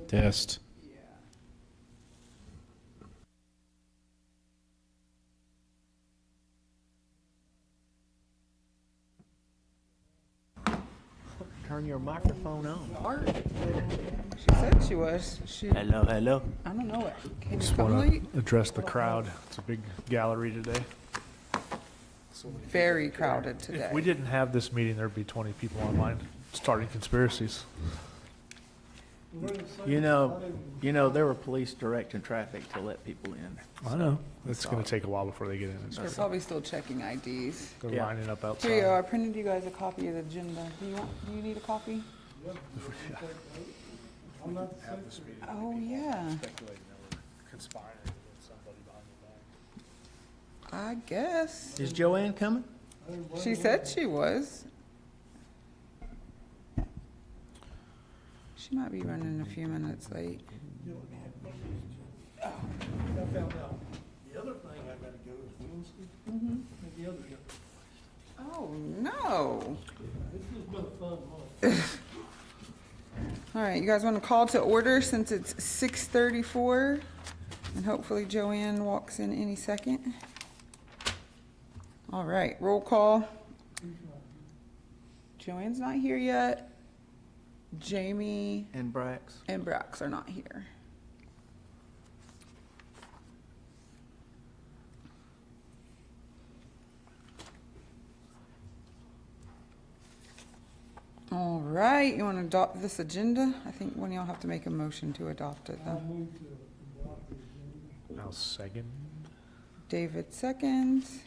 Test. Turn your microphone on. Art. She said she was. Hello, hello. I don't know what. Can you Just come want late? to address the crowd. It's a big gallery today. Very crowded If today. we didn't have this meeting, there'd be 20 people online starting conspiracies. You know, there were police directing traffic to let people in. I know. It's going to take a while before they get in. They're probably still checking IDs. They're Yeah. lining up outside. Here you are. I printed you guys a copy of the agenda. Do you need a copy? Have this meeting. Oh, yeah. Speculating that we're conspiring with somebody behind the back. I guess. Is Joanne coming? She said she was. She might be running a few minutes late. I found out the other thing I gotta go is Wednesday. And the other, Oh, no. this has been a fun month. All right, you guys want to call to order since it's 6:34? And hopefully Joanne walks in any second. All right, roll call. Joanne's not here yet. Jamie And Brax? and Brax are not here. All right, you want to adopt this agenda? I think one of y'all have to make a motion to adopt it, I though. move to adopt the agenda. I'll second. David seconds.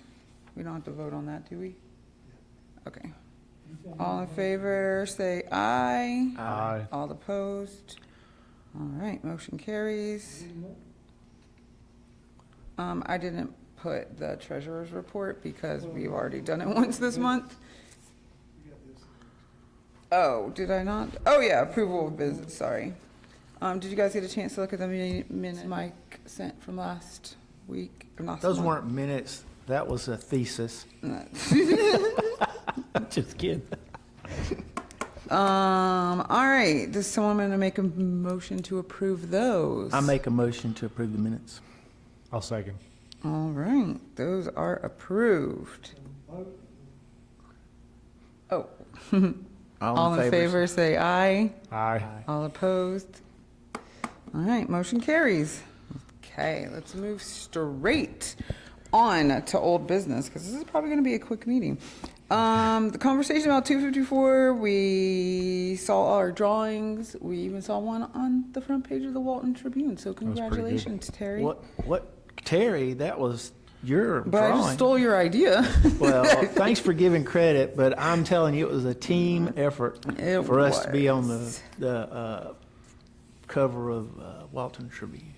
We don't have to vote on that, do we? Okay. All in favor, say aye. Aye. All opposed? All right, motion carries. I didn't put the treasurer's report because we've already done it once this month. You got this. Oh, did I not? Oh, yeah, approval of business, sorry. Did you guys get a chance to look at the minute Mike sent from last week? Or last Those month? weren't minutes. That was a thesis. Just kidding. All right, does someone want to make a motion to approve those? I make a motion to approve the minutes. I'll second. All right, those are approved. Vote. Oh, all in favor, say aye. Aye. All opposed? All right, motion carries. Okay, let's move straight on to old business, because this is probably going to be a quick meeting. The conversation about 254, we saw our drawings. We even saw one on the front page of the Walton Tribune, so pretty good. congratulations, Terry. What, Terry, that was your But I just drawing. stole your idea. Well, thanks for giving credit, but I'm telling you, it was a team effort It for us to be on was. the cover of Walton Tribune.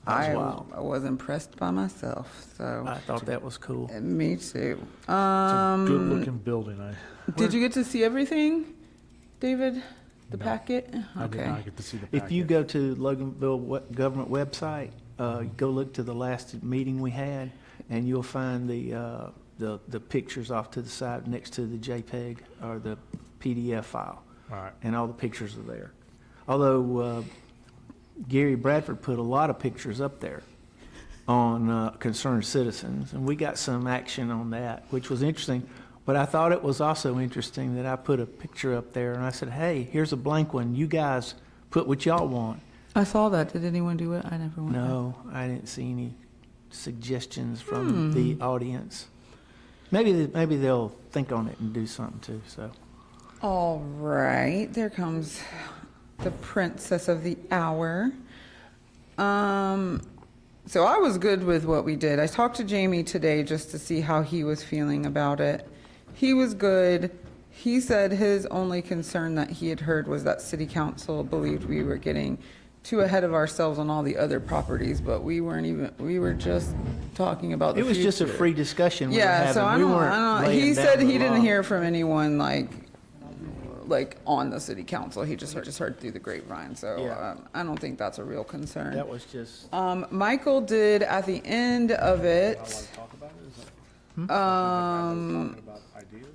That was wild. I was impressed by myself, so I thought that was cool. me too. It's a good looking building. Did you get to see everything, David? The No. packet? I did Okay. not get to see the If you packet. go to Loganville government website, go look to the last meeting we had, and you'll find the pictures off to the side next to the JPEG or the PDF file, All right. and all the pictures are there. Although Gary Bradford put a lot of pictures up there on concerned citizens, and we got some action on that, which was interesting. But I thought it was also interesting that I put a picture up there, and I said, hey, here's a blank one. You guys put what y'all want. I saw that. Did anyone do it? I never went. No, I didn't see any suggestions from the audience. Maybe they'll think on it and do something too. So All right. There comes the princess of the hour. So I was good with what we did. I talked to Jamie today just to see how he was feeling about it. He was good. He said his only concern that he had heard was that city council believed we were getting too ahead of ourselves on all the other properties, but we were just talking about the it was just a future. free discussion we were Yeah, having. so I We don't, weren't I don't, laying he down said the he didn't law. hear from anyone like on the city council. He just heard through the grapevine, so Yeah. I don't think that's a real concern. That was just. Michael did at the end of it. Talk about it? Is that Um, talking about ideas?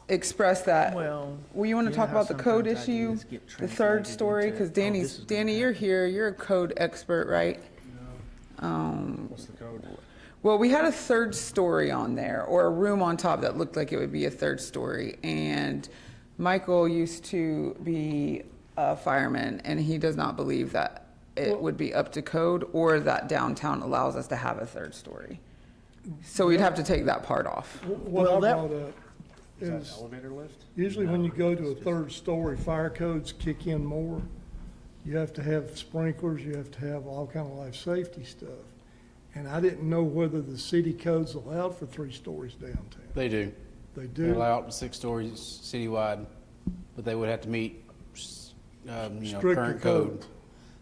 express that. Well, You want to you talk know how about the code sometimes issue, ideas get the third translated story? into, Because oh, Danny, this is gonna you're happen. here, you're a code expert, right? What's the code? Well, we had a third story on there, or a room on top that looked like it would be a third story. And Michael used to be a fireman, and he does not believe that it would be up to code or that downtown allows us to have a third story. So we'd have to take that part off. What Well, I that- brought up Is that an is, elevator lift? usually when you go to a third story, fire codes kick in more. You have to have sprinklers, you have to have all kind of life safety stuff. And I didn't know whether the city codes allowed for 3 stories downtown. They do. They They do? allow up to 6 stories citywide, but they would have to meet, Stricter current code. codes.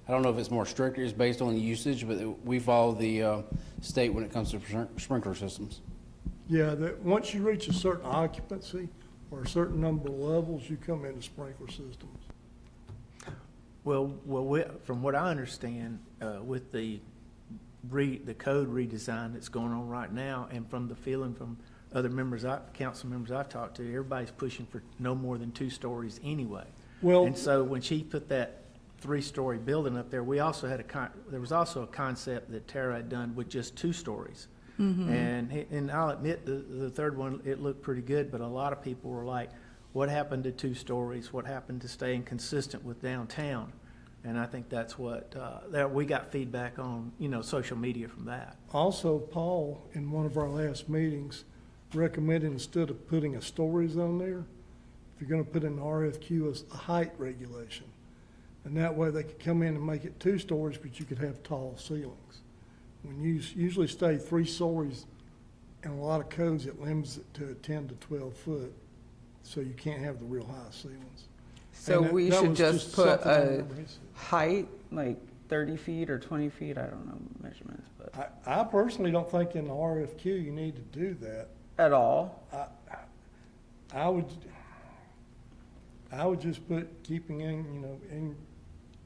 I don't know if it's more stricter, it's based on the usage, but we follow the state when it comes to sprinkler systems. Yeah, that, once you reach a certain occupancy or a certain number of levels, you come into sprinkler systems. Well, from what I understand, with the code redesign that's going on right now, and from the feeling from other council members I've talked to, everybody's pushing for no more than 2 stories anyway. Well- And so when she put that 3-story building up there, we also had there was also a concept that Tara had done with just 2 stories. And I'll admit, the third one, it looked pretty good, but a lot of people were like, what happened to 2 stories? What happened to staying consistent with downtown? And I think that's what, that we got feedback on, social media from that. Also, Paul, in one of our last meetings, recommended instead of putting a stories on there, if you're gonna put in the RFQ as a height regulation. And that way they could come in and make it 2 stories, but you could have tall ceilings. When you usually stay 3 stories, in a lot of codes, it limits it to 10 to 12 foot, so you can't have the real high ceilings. So And that- we that should was just put something I a remember he said. height, like 30 feet or 20 feet, I don't know measurements, but I personally don't think in the RFQ you need to do that. at all. I would just put keeping in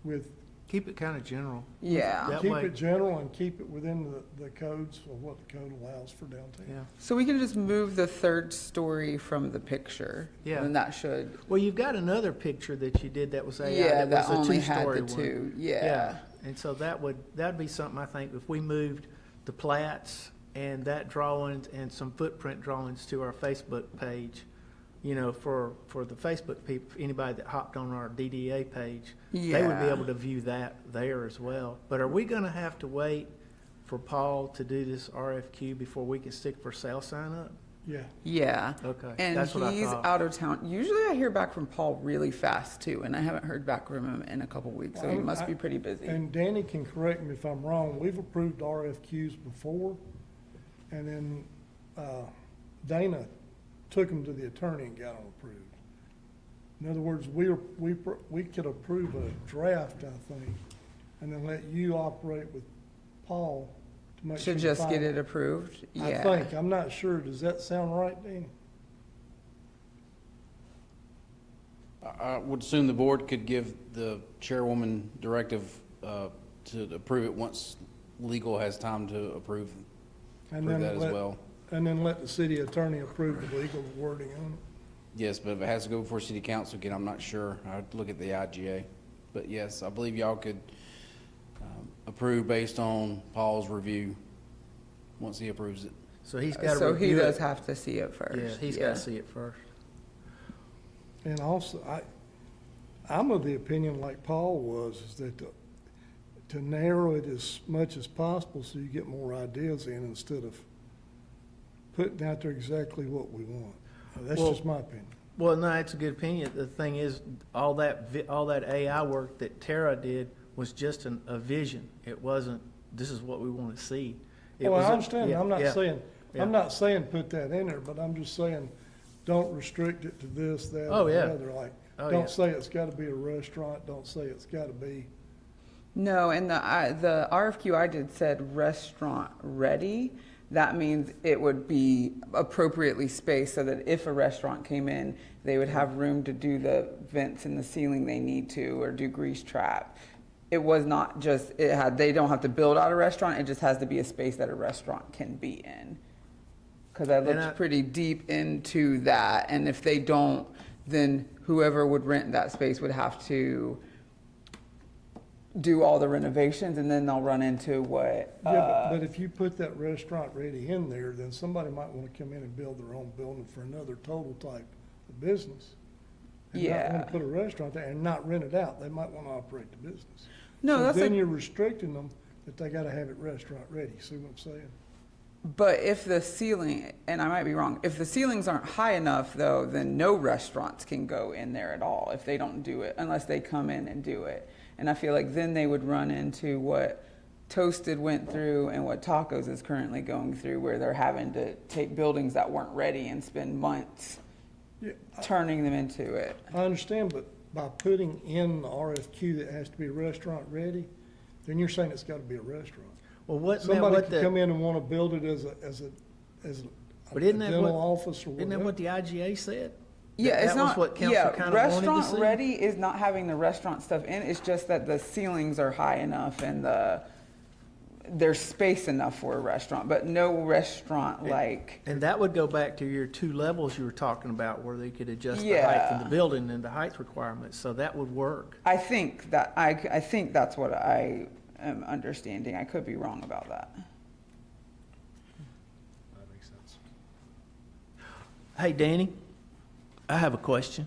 with, Keep it kind of general. Yeah. That keep way- it general and keep it within the codes of what the code allows for downtown. Yeah. So we can just move the third story from the picture. Yeah. And that should, Well, you've got another picture that you did that was AI. yeah, that was a only had two-story the one. 2, yeah. And so that'd be something, I think, if we moved the plats and that drawings and some footprint drawings to our Facebook page, for the Facebook people, anybody that hopped on our DDA page, they would be Yeah. able to view that there as well. But are we gonna have to wait for Paul to do this RFQ before we can stick for sale sign up? Yeah. Yeah. Okay, And that's what I he's thought. out of town. Usually I hear back from Paul really fast too, and I haven't heard back from him in a couple weeks, so he must be pretty busy. And Danny can correct me if I'm wrong, we've approved RFQs before, and then Dana took them to the attorney and got them approved. In other words, we could approve a draft, I think, and then let you operate with Paul to make sure. Should the just get final- it approved? I Yeah. think, I'm not sure, does that sound right, Danny? I would assume the board could give the chairwoman directive to approve it once legal has time to approve And that then as well. And then let the city attorney approve the legal wording on it. Yes, but if it has to go before city council again, I'm not sure. I'd look at the IGA. But yes, I believe y'all could approve based on Paul's review, once he approves it. So he's gotta So he review does it. have to see it first. Yeah, he's gotta see it first. And also, I'm of the opinion, like Paul was, is that to narrow it as much as possible so you get more ideas in instead of putting out there exactly what we want. That's Well- just my opinion. Well, no, it's a good opinion. The thing is, all that AI work that Tara did was just a vision. It wasn't, this is what we want to see. It Well, was I a- understand. yeah, I'm not yeah, saying, yeah. I'm not saying put that in there, but I'm just saying, don't restrict it to this, that, Oh, or yeah. the other. Like, Oh, yeah. don't say it's gotta be a restaurant, don't say it's gotta be, No, and the RFQ I did said restaurant ready. That means it would be appropriately spaced so that if a restaurant came in, they would have room to do the vents in the ceiling they need to, or do grease trap. It was not just, they don't have to build out a restaurant, it just has to be a space that a restaurant can be in. Because I And looked pretty deep into that, and if they don't, then whoever would rent that space would have to do all the renovations, and then they'll run into what, Yeah, but if you put that restaurant ready in there, then somebody might want to come in and build their own building for another total type of business. And not Yeah. want to put a restaurant there and not rent it out. They might want to operate the business. No, So that's then like- you're restricting them that they got to have it restaurant ready. See what I'm saying? but if the ceiling, and I might be wrong, if the ceilings aren't high enough though, then no restaurants can go in there at all if they don't do it, unless they come in and do it. And I feel like then they would run into what Toasted went through and what Tacos is currently going through, where they're having to take buildings that weren't ready and spend months Yeah, turning them into it. I understand, but by putting in the RFQ that has to be restaurant ready, then you're saying it's got to be a restaurant. Well, what, Somebody what could come the, in and want to build it as but a isn't that dental what, office or isn't that whatever. what the IGA said? Yeah, That it's was not, what council yeah, kinda wanted to restaurant see? ready is not having the restaurant stuff in, it's just that the ceilings are high enough and there's space enough for a restaurant, but no restaurant like, And that would go back to your 2 levels you were talking about, where they could adjust the height Yeah. in the building and the height requirements, so that would work. I think that's what I am understanding. I could be wrong about that. That makes sense. Hey, Danny, I have a question.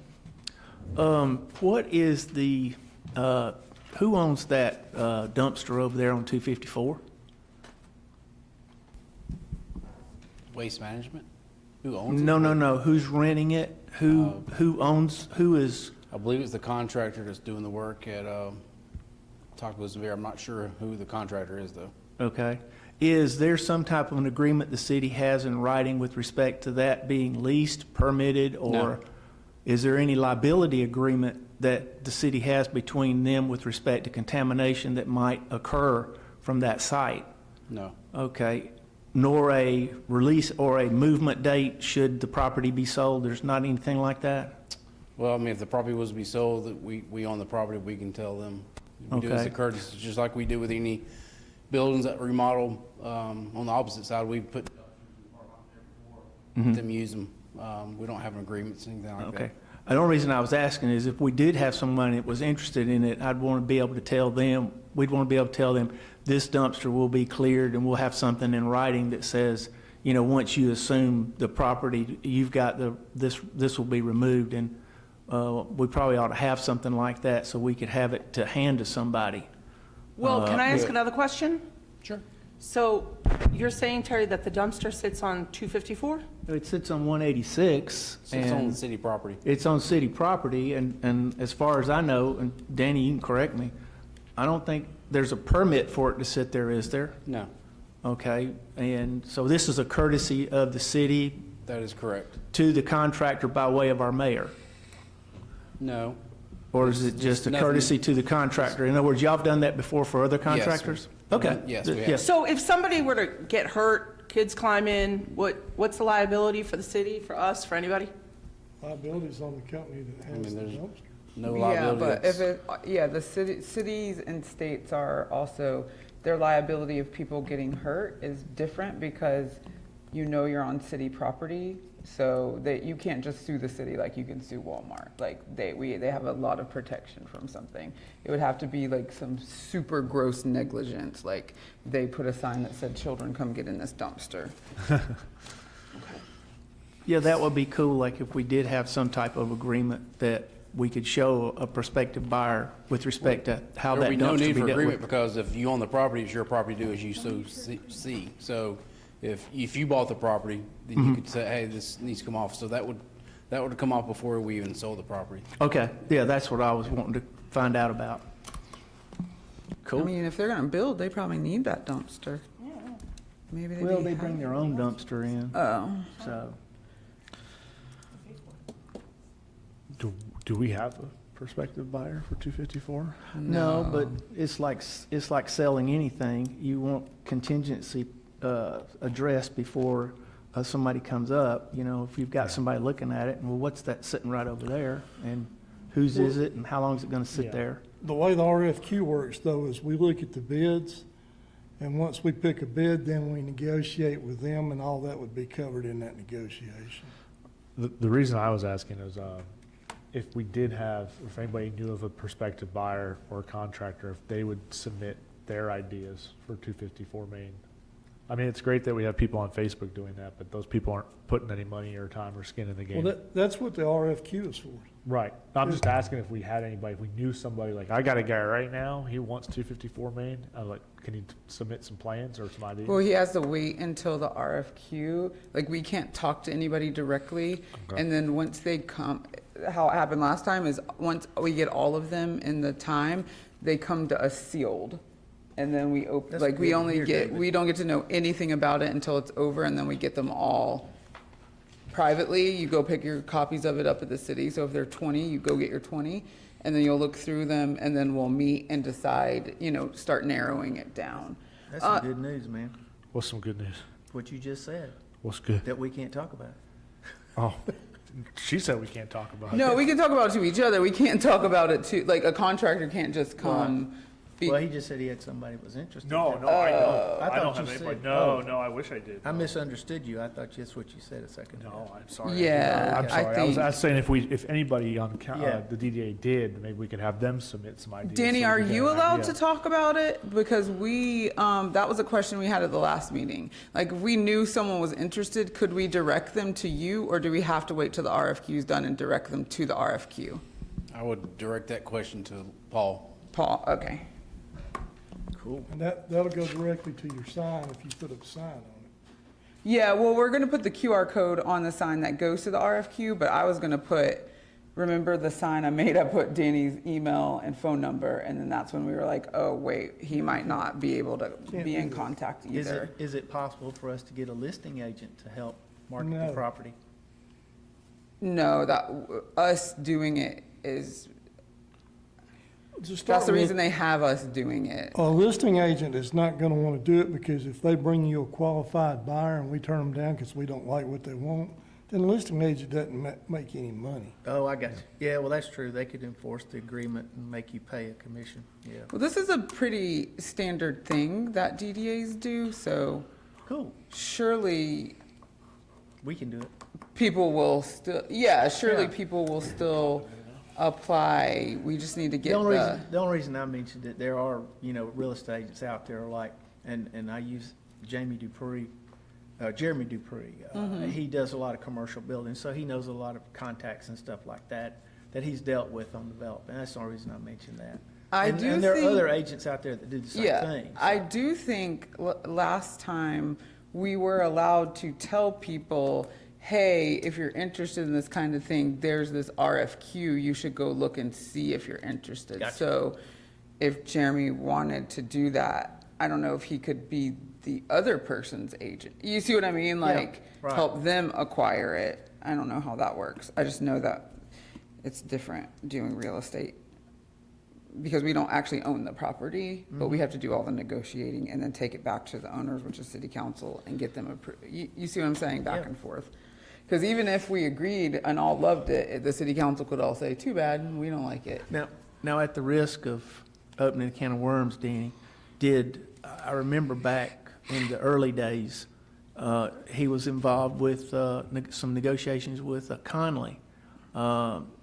What is the, who owns that dumpster over there on 254? Waste management? Who owns it? No, who's renting it? Who owns, who is, I believe it's the contractor that's doing the work at, Tacos and Beer. I'm not sure who the contractor is, though. okay? Is there some type of an agreement the city has in writing with respect to that being leased, permitted, or No. is there any liability agreement that the city has between them with respect to contamination that might occur from that site? No. Okay, nor a release or a movement date should the property be sold? There's not anything like that? Well, I mean, if the property was to be sold, that we own the property, we can tell them. We do it as a Okay. courtesy, just like we do with any buildings that remodel, on the opposite side, we put them use them. We don't have agreements, anything like that. Okay. The only reason I was asking is if we did have someone that was interested in it, I'd want to be able to tell them, we'd want to be able to tell them, this dumpster will be cleared, and we'll have something in writing that says, you know, once you assume the property, you've got this will be removed, and we probably ought to have something like that so we could have it to hand to somebody. Well, can I ask another question? Sure. So you're saying, Terry, that the dumpster sits on 254? It sits on 186, So it's on and the city property. it's on city property, and as far as I know, and Danny, you can correct me, I don't think there's a permit for it to sit there, is there? No, Okay, and so this is a courtesy of the city that is correct. to the contractor by way of our mayor? No. Or is it just a Nothing. courtesy to the contractor? In other words, y'all have done that before for other contractors? Okay. Yes, we have. Yeah. So if somebody were to get hurt, kids climb in, what's the liability for the city, for us, for anybody? Liability's on the company that has the there's- dumpster. No Yeah, liability. but if It's- it, the cities and states are also, their liability of people getting hurt is different because you know you're on city property, so that you can't just sue the city like you can sue Walmart. Like they have a lot of protection from something. It would have to be like some super gross negligence, like they put a sign that said, "Children, come get in this dumpster." Yeah, that would be cool, like if we did have some type of agreement that we could show a prospective buyer with respect to how There that would be no dumpster need be for dealt agreement with. because if you own the property, it's your property to do as you so see. So if you bought the property, then Mm-hmm. you could say, hey, this needs to come off. So that would come off before we even sold the property. Okay, yeah, that's what I was wanting to find out about. I Cool. mean, if they're gonna build, they probably need that dumpster. Maybe they. Well, they bring their own dumpster in, Oh. so. Do we have a prospective buyer for 254? No, but it's like selling anything. You want contingency addressed before somebody comes up. You know, if you've got somebody looking at it, and well, what's that sitting right over there? And whose is it, and how long is it gonna sit Yeah. there? The way the RFQ works, though, is we look at the bids, And once we pick a bid, then we negotiate with them, and all that would be covered in that negotiation. The reason I was asking is, if we did have, if anybody knew of a prospective buyer or contractor, if they would submit their ideas for 254 Main. I mean, it's great that we have people on Facebook doing that, but those people aren't putting any money or time or skin in the game. Well, that's what the RFQ is for. Right. I'm just asking if we had anybody, if we knew somebody, like, I got a guy right now, he wants 254 Main. I was like, can you submit some plans or some ideas? Well, he has to wait until the RFQ, like, we can't talk to anybody directly. Okay. And then once they come, how it happened last time is, once we get all of them in the time, they come to us sealed. And then we open, That's like, we good to only hear, get, David. we don't get to know anything about it until it's over, and then we get them all privately. You go pick your copies of it up at the city, so if there are 20, you go get your 20, and then you'll look through them, and then we'll meet and decide, start narrowing it down. That's some good news, man, What's some good news? what you just said, What's good? that we can't talk about. Oh, she said we can't talk about it. No, we can talk about it to each other. We can't talk about it to, like, a contractor can't just come. be- Well, he just said he had somebody that was interested. No, in no, that. I don't. I I thought don't you have anybody. said- No, oh. no, I wish I did. I misunderstood you. I thought that's what you said a second ago. No, I'm sorry. Yeah, I'm I sorry. I was think- saying if anybody on Yeah. the DDA did, maybe we could have them submit some ideas. Danny, so we are could get you an allowed idea. to talk about it? Because we, that was a question we had at the last meeting. Like, if we knew someone was interested, could we direct them to you, or do we have to wait till the RFQ is done and direct them to the RFQ? I would direct that question to Paul. Paul, okay. Cool. And that'll go directly to your sign if you put a sign on it. Yeah, well, we're gonna put the QR code on the sign that goes to the RFQ, but I was gonna put, remember the sign I made? I put Danny's email and phone number, and then that's when we were like, oh, wait, he might not be able to Can't be in do that. contact Is either. it possible for us to get a listing agent to help market the No. property? No, that, us doing it is, To start that's the with, reason they have us doing it. A listing agent is not gonna wanna do it, because if they bring you a qualified buyer and we turn them down because we don't like what they want, then the listing agent doesn't make any money. Oh, I got you. Yeah, well, that's true. They could enforce the agreement and make you pay a commission. Yeah. Well, this is a pretty standard thing that DDAs do, so Cool. surely We can do it. people will still, yeah, surely Yeah. people will still apply. We just need to get The only reason I mentioned it, there are, real estate agents out there like, and I use Jeremy Dupree. He does a lot of commercial buildings, so he knows a lot of contacts and stuff like that he's dealt with on development. That's the only reason I mentioned that. And there are other agents out there that do the same Yeah, thing. so- I do think last time we were allowed to tell people, hey, if you're interested in this kind of thing, there's this RFQ, you should go look and see if you're interested. Gotcha. So if Jeremy wanted to do that, I don't know if he could be the other person's agent. You see what I mean? Like, right. help them acquire it. I don't know how that works. I just know that it's different doing real estate because we don't actually own the property, but we have to do all the negotiating and then take it back to the owners, which is city council, and get them approved. You see what I'm saying? Back Yeah. and forth. Because even if we agreed and all loved it, the city council could all say, too bad, we don't like it. Now, at the risk of opening a can of worms, Danny, I remember back in the early days, he was involved with some negotiations with Conley.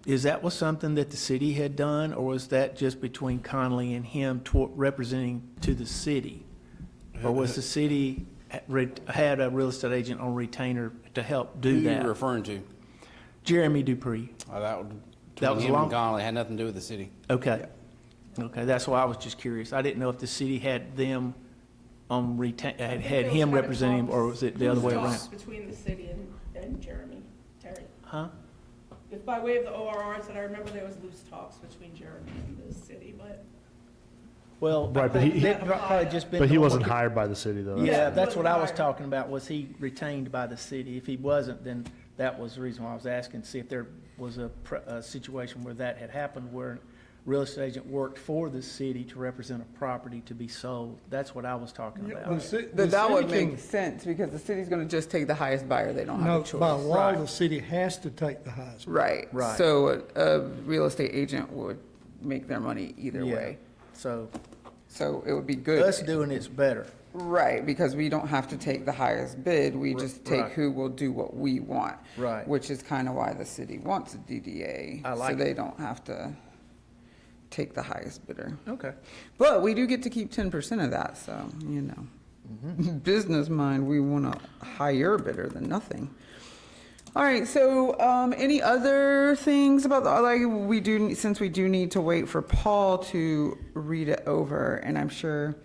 Is that was something that the city had done, or was that just between Conley and him representing to the city? Or was the city had a real estate agent on retainer to help do Who that? you referring to? Jeremy Dupree. That would, That was between him long- and Connolly, had nothing to do with the city. Okay. Okay, that's why I was just curious. I didn't know if the city had them on had him representing him, or was it the other way around? Talks between the city and Jeremy, Terry. Huh? If by way of the ORRs, that I remember there was loose talks between Jeremy and the city, but Well, Right, but he- they've probably just been. But he normal- wasn't hired by the city, though. Yeah, that's He what I was wasn't hired. talking about. Was he retained by the city? If he wasn't, then that was the reason why I was asking, to see if there was a situation where that had happened, where a real estate agent worked for the city to represent a property to be sold. That's what I was talking Yeah, about. That would city can- make sense because the city's going to just take the highest buyer. They don't have No, a choice. by law, Right. the city has to take the highest. Right. Right. So a real estate agent would make their money either Yeah. way. So, So it would be good. Us doing it's better. Right, because we don't have to take the highest bid, we just take right. who will do what we want. Right. Which is kind of why the city wants a DDA. I like So they it. don't have to take the highest bidder. Okay. But we do get to keep 10% of that, so, you know. Mm-hmm. Business mind, we want a higher bidder than nothing. All right, so any other things about the, like, we do, since we do need to wait for Paul to read it over, and I'm sure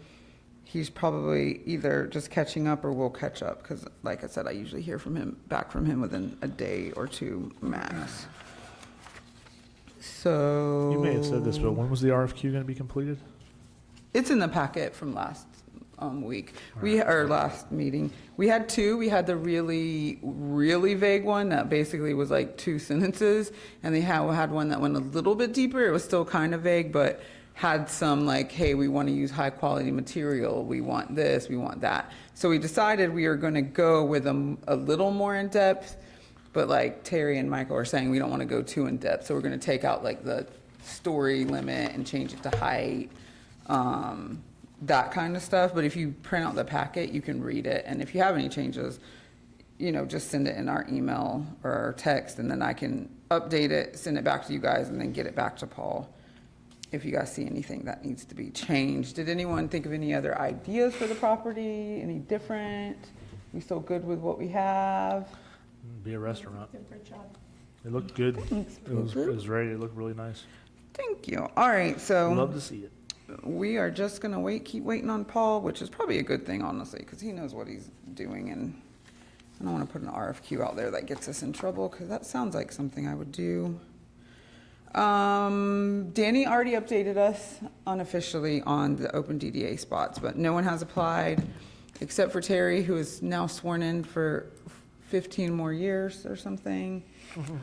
he's probably either just catching up or will catch up, because like I said, I usually hear back from him within a day or two max. So. You may have said this, but when was the RFQ going to be completed? It's in the packet from last week. Or last meeting. We had two. We had the really, really vague one that basically was like 2 sentences. And they had one that went a little bit deeper. It was still kind of vague, but had some like, hey, we want to use high quality material. We want this, we want that. So we decided we are going to go with a little more in depth. But like Terry and Michael are saying, we don't want to go too in depth. So we're going to take out like the story limit and change it to height. That kind of stuff. But if you print out the packet, you can read it. And if you have any changes, you know, just send it in our email or our text, and then I can update it, send it back to you guys, and then get it back to Paul if you guys see anything that needs to be changed. Did anyone think of any other ideas for the property? Any different? We still good with what we have? Be a restaurant. It looked good. It was ready. It looked really nice. Thank you. All right, so. Love to see it. We are just gonna keep waiting on Paul, which is probably a good thing, honestly, because he knows what he's doing, and I don't want to put an RFQ out there that gets us in trouble, because that sounds like something I would do. Danny already updated us unofficially on the open DDA spots, but no one has applied except for Terry, who is now sworn in for 15 more years or something.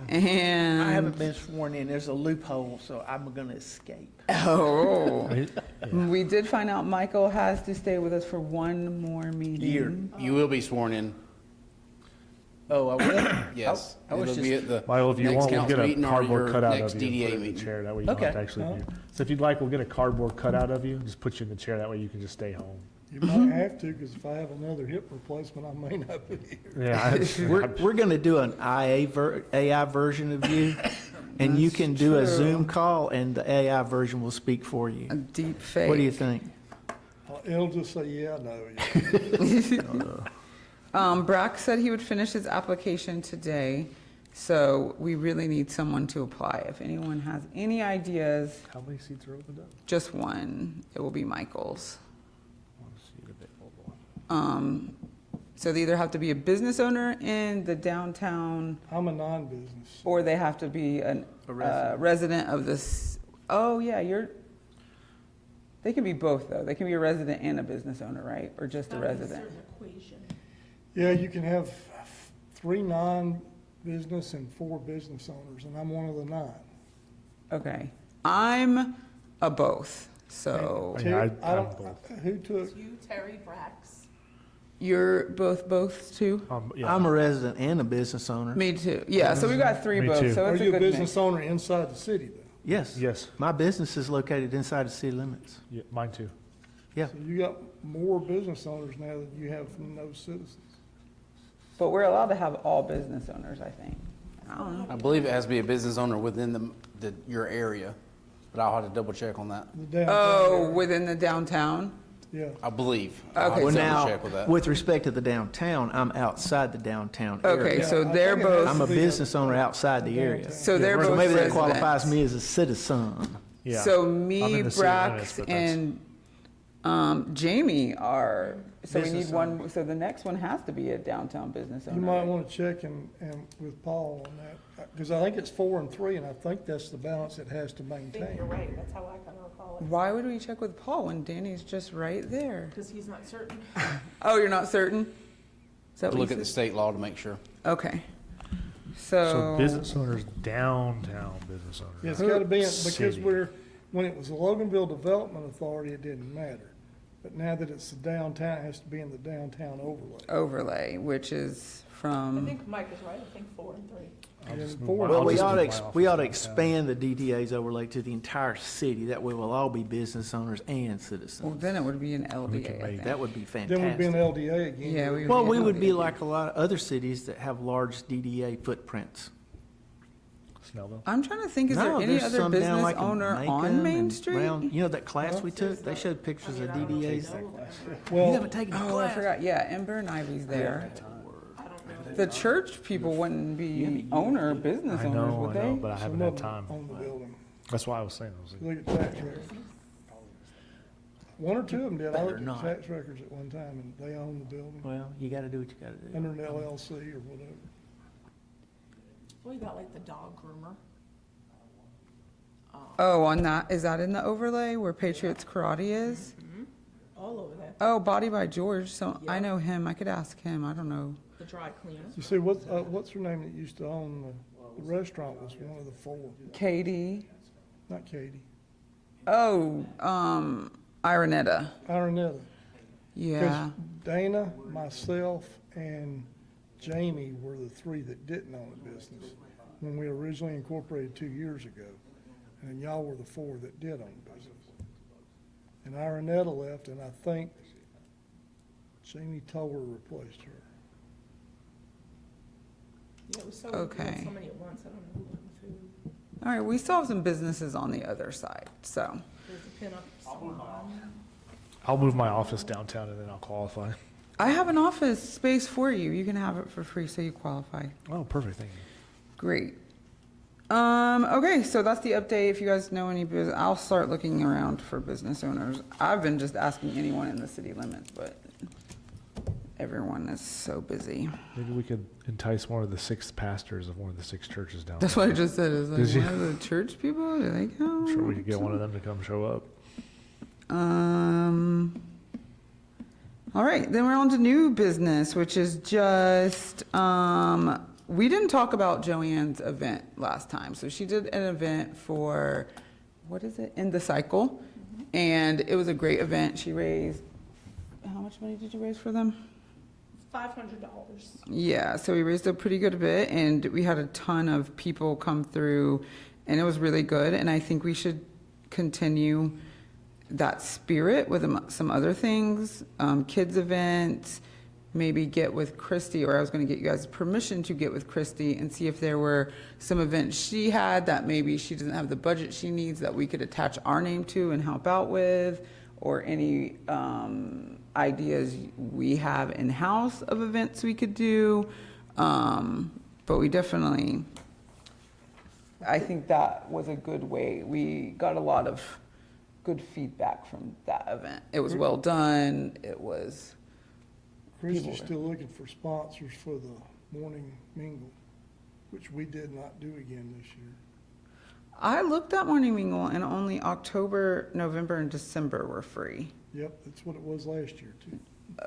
And I haven't been sworn in. There's a loophole, so I'm gonna escape. Oh, we did find out Michael has to stay with us for one more meeting. Year. You will be sworn in, Oh, I will? yes. I was It'll be just- at the Well, if you next want, we'll council get a meeting or cardboard your cutout next of you and DDA put it in the meeting. chair. That way you don't have to Okay. actually be. So if you'd like, we'll get a cardboard cutout of you. Just put you in the chair. That way you can just stay home. You might have to, because if I have another hip replacement, I may not be here. Yeah. We're gonna do an AI version of you, and you can do a true. Zoom call, and the AI version will speak for you. A deep fake. What do you think? It'll just say, yeah, no, yeah. Brack said he would finish his application today, so we really need someone to apply. If anyone has any ideas, How many seats are opened up? just one. It will be Michael's. One seat available. So they either have to be a business owner in the downtown, I'm a non-business. or they have to be a resident of this. Oh, yeah, they can be both, though. They can be a resident and a business owner, right? Or just a resident? Yeah, you can have 3 non-business and 4 business owners, and I'm one of the 9. Okay. I'm a both, so Yeah, Terry, I- I I'm don't, both. who took, You, Terry, Brax. you're both too? Yeah. I'm a resident and a business owner. Me too. Yeah, so we got 3 Me both, too. so are it's a you a good mix. business owner inside the city, though? Yes. Yes. My business is located inside the city limits. Yeah, mine too. Yeah. So you got more business owners now than you have no citizens. But we're allowed to have all business owners, I think. I don't know. I believe it has to be a business owner within your area, but I'll have to double check on that. The downtown Oh, area, within the downtown? yeah. I believe. I'll Okay, have Well, to so- double now, check with that. with respect to the downtown, I'm outside the downtown area. Okay, Yeah, so I they're think it has both, I'm a be business owner outside the area. downtown. so they're So both maybe that residents. qualifies me as a citizen. Yeah. So I'm me, in the city limits, Brax, but that's- and Jamie are, so we need Business one, so the next one has to be a downtown business owner. You might right? want to check and with Paul on that, because I think it's 4 and 3, and I think that's the balance it has to I think maintain. you're right, that's how I kind of recall it, Why would we check with Paul when Danny's just right there? because he's not certain. Oh, you're not certain? Is that what Look you at the said? state law to make sure. Okay. So business owners, downtown business owners. Yeah, it's got to be, because City. when it was the Loganville Development Authority, it didn't matter. But now that it's the downtown, it has to be in the downtown overlay. Overlay, which is I from, think Mike is right, I think 4 and 3. I'll just move Well, my- I'll Well, just move my we ought to office downtown. expand the DDA's overlay to the entire city. That way we'll all be business owners and well, citizens. then it would be an We can LDA, I make think. That would be Then we'd be in fantastic. LDA again. Yeah, we would Well, be we an would be LDA. like a lot of other cities that have large DDA footprints. Snellville. I'm trying to think, is there No, any there's other some down business like in owner Macon on Main and Street? around- You know that class we took? They showed pictures of DDA's. Well, taken Oh, I forgot, yeah, Ember and Ivy's there. The church people wouldn't be owner, business I owners, know, would I know, they? but I haven't some had of them time. own the building. That's why I was saying, I was like, Look at tax records. One or two of them did. I Better looked at not. tax records at one time, and they own the building Well, you gotta do what you gotta do. under an LLC or whatever. Well, you got like the dog groomer. Oh, on that, is that in the overlay where Patriots Karate is? All over that. Oh, Body by George, so I Yeah. know him, I could ask him, I don't know. The dry cleaner. You see, what's her name that used to own the restaurant was one of the four, Katie, not Katie, oh, Ironetta, Ironetta. yeah. Dana, myself, and Jamie were the three that didn't own a business when we originally incorporated 2 years ago. And y'all were the four that did own a business. And Ironetta left, and I think Jamie Toller replaced her. Yeah, it was so, Okay. so many at once, I don't know who went with who. All right, we still have some businesses on the other side, so. There's a pin up salon. I'll move my office downtown and then I'll qualify. I have an office space for you, you can have it for free, so you qualify. Oh, perfect, thank you. Great. Okay, so that's the update. If you guys know any business, I'll start looking around for business owners. I've been just asking anyone in the city limits, but everyone is so busy. Maybe we could entice one of the 6 pastors of one of the 6 churches down That's there. what I just said, is Did like, you? one of the church people, do they come? I'm sure we could get one of them to come show up. All right, then we're on to new business, which is just, we didn't talk about Joanne's event last time. So she did an event for, what is it, In the Cycle. And it was a great event. She raised, how much money did you raise for them? $500. Yeah, so we raised a pretty good bit, and we had a ton of people come through, and it was really good. And I think we should continue that spirit with some other things, kids events, maybe get with Christy, or I was going to get you guys permission to get with Christy and see if there were some events she had that maybe she doesn't have the budget she needs that we could attach our name to and help out with, or any ideas we have in-house of events we could do. But we definitely, I think that was a good way. We got a lot of good feedback from that event. It was well done. It was, Christie's People- still looking for sponsors for the morning mingle, which we did not do again this year. I looked at Morning Mingle and only October, November, and December were free. Yep, that's what it was last year too.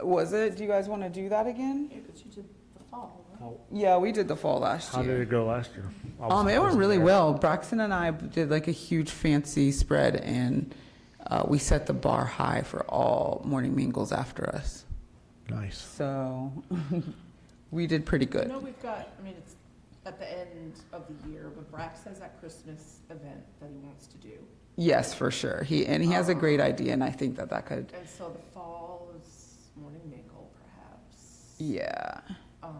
Was it? Do you guys want to do that again? Yeah, because you did the fall, right? Yeah, we did the fall last How did year. it go last year? I It wasn't went really there. well. Braxton and I did like a huge fancy spread, and we set the bar high for all morning mingles after us. Nice. So we did pretty You good. know, we've got, I mean, it's at the end of the year, but Brax has that Christmas event that he wants to do. Yes, for sure. He has a great idea, and I think that could. And so the fall is morning mingle, perhaps. Yeah, Um,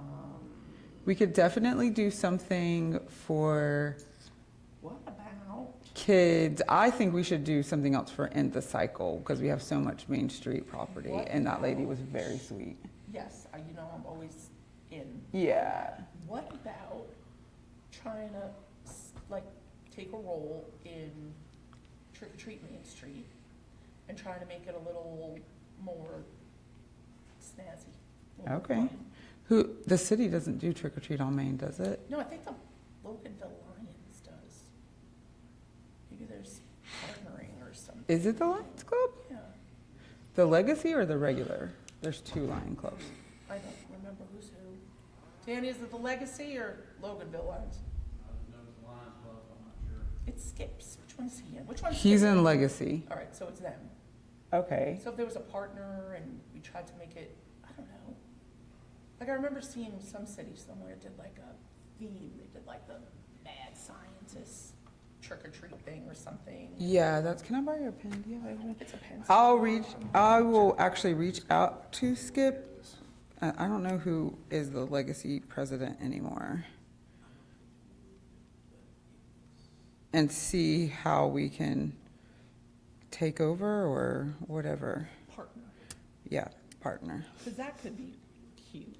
we could definitely do something for what about, kids. I think we should do something else for End the Cycle because we have so much Main Street property, and that lady was very sweet. yes, you know, I'm always in. Yeah. What about trying to, like, take a role in Trick or Treat Main Street and trying to make it a little more snazzy? a little Okay. fun? The city doesn't do trick or treat on Main, does it? No, I think the Loganville Lions does. Maybe there's partnering or something. Is it the Lions Club? Yeah, The Legacy or the regular? There's 2 Lion Clubs. I don't remember who's who. Danny, is it the Legacy or Loganville Lions? It skips. Which one's he in? Which one's He's skipping? in Legacy. All right, so it's them. Okay. So if there was a partner and we tried to make it, I don't know. Like I remember seeing some city somewhere did like a theme, they did like the mad scientist trick or treat thing or something. Yeah, that's, can I borrow your pen? Do you have it? It's a pencil. I will actually reach out to Skip. I don't know who is the legacy president anymore. And see how we can take over or whatever. Partner, Yeah, partner. because that could be cute,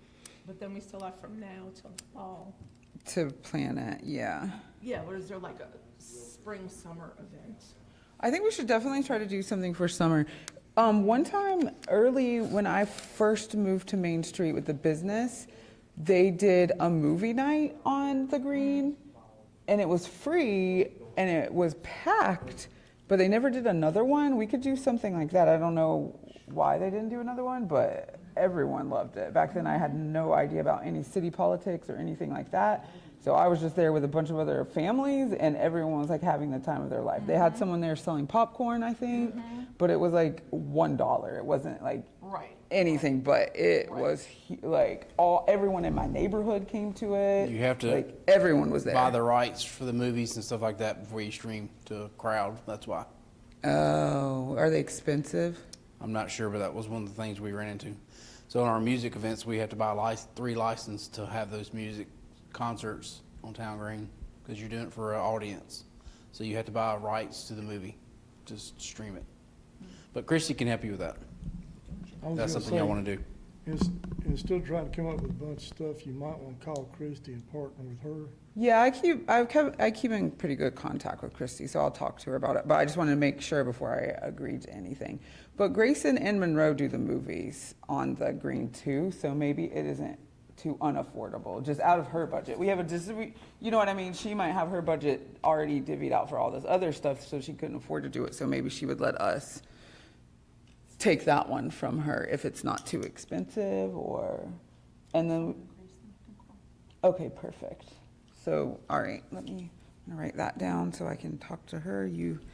but then we still have from now till the fall. To plan it, yeah. Yeah, what is there, like a spring, summer event? I think we should definitely try to do something for summer. One time early when I first moved to Main Street with the business, they did a movie night on the green and it was free and it was packed, but they never did another one. We could do something like that. I don't know why they didn't do another one, but everyone loved it. Back then I had no idea about any city politics or anything like that. So I was just there with a bunch of other families and everyone was like having the time of their life. They had someone there selling popcorn, I think, but it was like $1. It wasn't like Right. anything, but it was like everyone in my neighborhood came to it. You have to like everyone was there. Buy the rights for the movies and stuff like that before you stream to a crowd. That's why. Oh, are they expensive? I'm not sure, but that was one of the things we ran into. So in our music events, we have to buy 3 licenses to have those music concerts on Town Green because you're doing it for an audience. So you have to buy rights to the movie to stream it. But Christy can help you with that. I was That's gonna something y'all say, want to do. Instead of trying to come up with a bunch of stuff, you might want to call Christie and partner with her. Yeah, I keep in pretty good contact with Christy, so I'll talk to her about it. But I just wanted to make sure before I agreed to anything. But Grayson and Monroe do the movies on the green too, so maybe it isn't too unaffordable, just out of her budget. We have you know what I mean? She might have her budget already divvied out for all this other stuff, so she couldn't afford to do it. So maybe she would let us take that one from her if it's not too expensive and then, okay, perfect. So, all right, I'm gonna write that down so I can talk to her.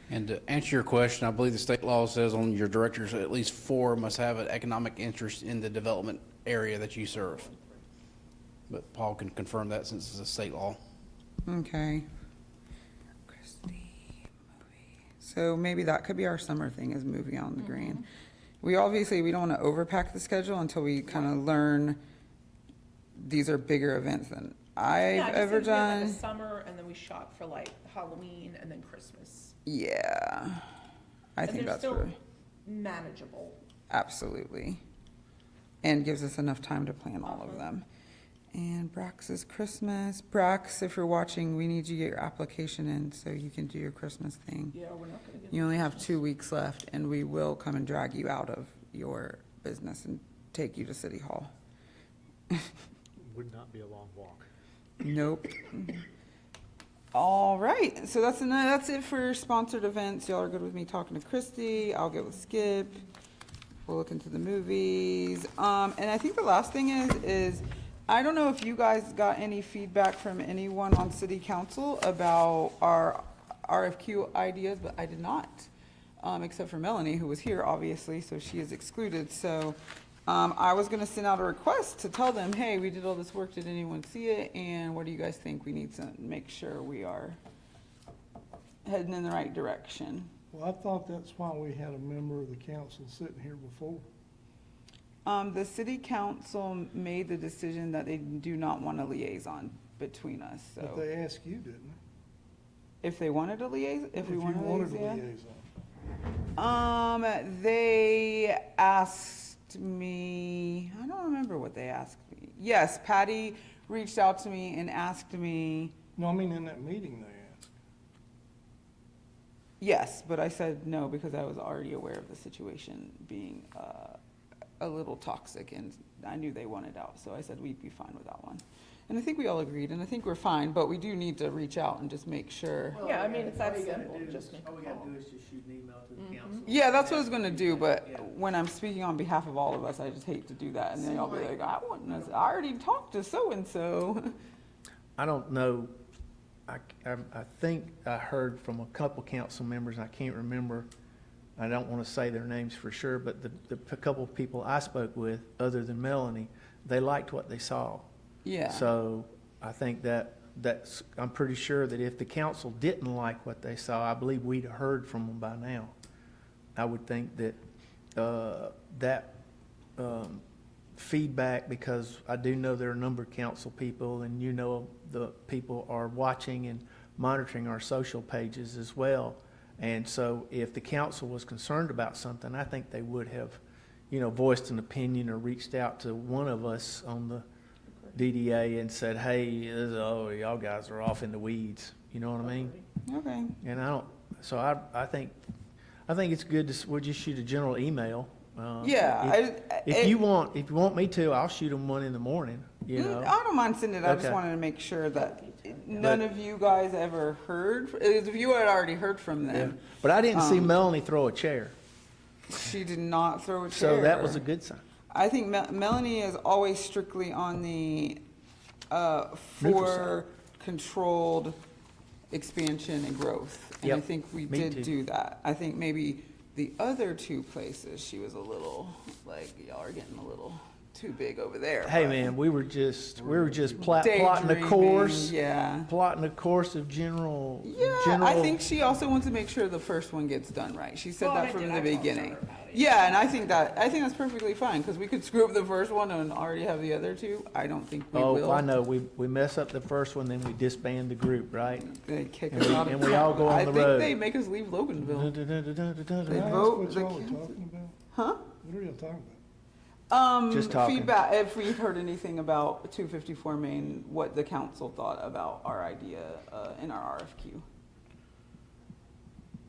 And to answer your question, I believe the state law says on your directors, at least 4 must have an economic interest in the development area that you serve. But Paul can confirm that since it's a state law. Okay. Christy, movie. So maybe that could be our summer thing, is movie on the green. We don't want to overpack the schedule until we kind of learn these are bigger events than I've ever done. Like a summer, and then we shot for like Halloween and then Christmas. Yeah. I And think they're that's still really, manageable. absolutely. And gives us enough time to plan all of them. And Brax is Christmas. Brax, if you're watching, we need you to get your application in so you can do your Christmas thing. Yeah, we're not gonna get. You only have 2 weeks left, and we will come and drag you out of your business and take you to City Hall. Would not be a long walk. Nope. All right, so that's it for sponsored events. Y'all are good with me talking to Christy. I'll get with Skip. We'll look into the movies. And I think the last thing is I don't know if you guys got any feedback from anyone on city council about our RFQ ideas, but I did not, except for Melanie, who was here, obviously, so she is excluded. So I was gonna send out a request to tell them, hey, we did all this work, did anyone see it? And what do you guys think? We need to make sure we are heading in the right direction. Well, I thought that's why we had a member of the council sitting here before. The city council made the decision that they do not want a liaison between us, But so they asked you, didn't they? if they wanted a liaison, if we you wanted a wanted liaison. liaison. They asked me, I don't remember what they asked me. Yes, Patty reached out to me and asked me, No, I mean, in that meeting they asked. yes, but I said no because I was already aware of the situation being a little toxic and I knew they wanted out, so I said we'd be fine with that one. And I think we all agreed, and I think we're fine, but we do need to reach out and just make sure. Yeah, I mean, it's that simple, All just make a we gotta call. do is just shoot an email to the council. Yeah, that's what I was gonna do, but when I'm speaking on behalf of all of us, I just hate to do that, and then I'll be like, I already talked to so-and-so. I don't know, I think I heard from a couple council members, I can't remember, I don't want to say their names for sure, but the couple of people I spoke with, other than Melanie, they liked what they saw. Yeah. So I think that's, I'm pretty sure that if the council didn't like what they saw, I believe we'd have heard from them by now. I would think that, feedback, because I do know there are a number of council people, and you know, the people are watching and monitoring our social pages as well. And so if the council was concerned about something, I think they would have, voiced an opinion or reached out to one of us on the DDA and said, hey, y'all guys are off in the weeds. You know what I mean? Okay. And I think it's good to, we'll just shoot a general email. Yeah. If you want me to, I'll shoot them one in the morning, I don't mind sending it. I just Okay. wanted to make sure that none of you guys ever heard. If you had already heard from Yeah. them, But I didn't see Melanie throw a chair, she did not throw a chair. so that was a good sign. I think Melanie is always strictly on the Neutral for controlled expansion and growth. And I Yep, think we me did too. do that. I think maybe the other two places, she was a little, like, y'all are getting a little too big over there. Hey, but man, we were just plotting a daydreaming, course, Yeah. plotting a course of general. Yeah, I think she also wants to make sure the first one gets done right. She said Well, that I from did. the I talked to beginning. her about it. Yeah, and I think that's perfectly fine, because we could screw up the first one and already have the other two. I don't think we will. Oh, I know, we mess up the first one, then we disband the group, right? They kick And us we- out of and we all go on the I think road. they make us leave Loganville. Can I ask vote what the y'all were council. talking about? Huh? What are y'all talking about? Just talking. Feedback, if we heard anything about 254 Main, what the council thought about our idea in our RFQ.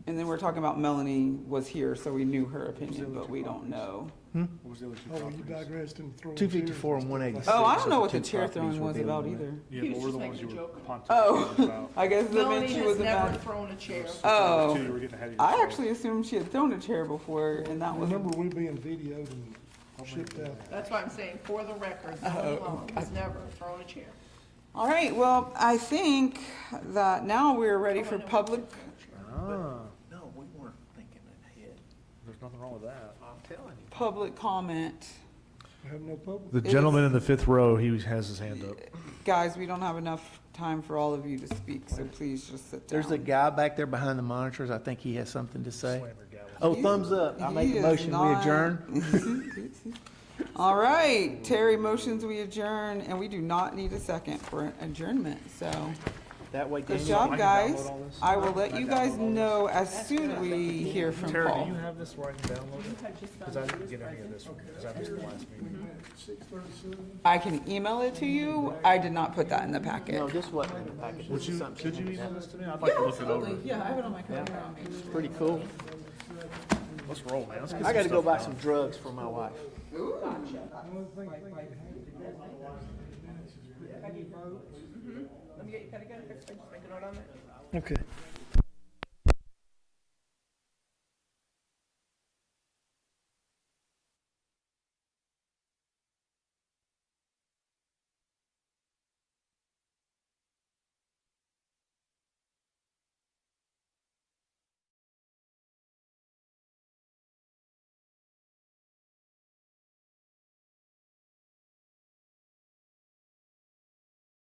And then we're talking about Melanie was here, so we knew her opinion, but we don't know. What was the other two Oh, well, you properties? digressed and throwing. 254 and chairs 186. Oh, I Six don't know of what the the two chair properties throwing we're was dealing about with. either. Yeah, He was what were the just ones you making a were joke. Oh, pontificating about? I guess that Melanie meant she has was never about. thrown a chair. Oh. Two, you were getting ahead of I yourself. actually assumed she had thrown a chair before, and that was. Remember we being videoed and shipped out. That's why I'm saying, for the record, Melanie Long has never thrown a chair. All right, well, I think that now we're ready for public. Ah, No, we weren't thinking ahead. there's nothing wrong with that. I'm telling you. Public comment. I have no public. The gentleman in the fifth row, has his hand up. Guys, we don't have enough time for all of you to speak, so please just sit down. There's a guy back there behind the monitors, I think he has something to say. Slammer gavel. Oh, thumbs up, I make He a is motion, we not- adjourn. All right, Terry motions we adjourn, and we do not need a second for adjournment, so. That way, Good Daniel, job, I can guys. download all this? I will let you guys know as soon as we hear from Tara, do Paul. you have this where I can download it? Because I didn't get any of this one, because I missed the last meeting. 6:37. I can email it to you. I did not put that in the packet. no, this wasn't in the package. Would This you, is something could you in email there. this to me? I'd like to look it over. Yeah, I have it on my computer. It's pretty cool. Let's roll, man. Let's get I some gotta go stuff buy done. some drugs for my wife. One of the things you have to do minutes is your vote. Let me get you, gotta get it, just make a note on that. Okay.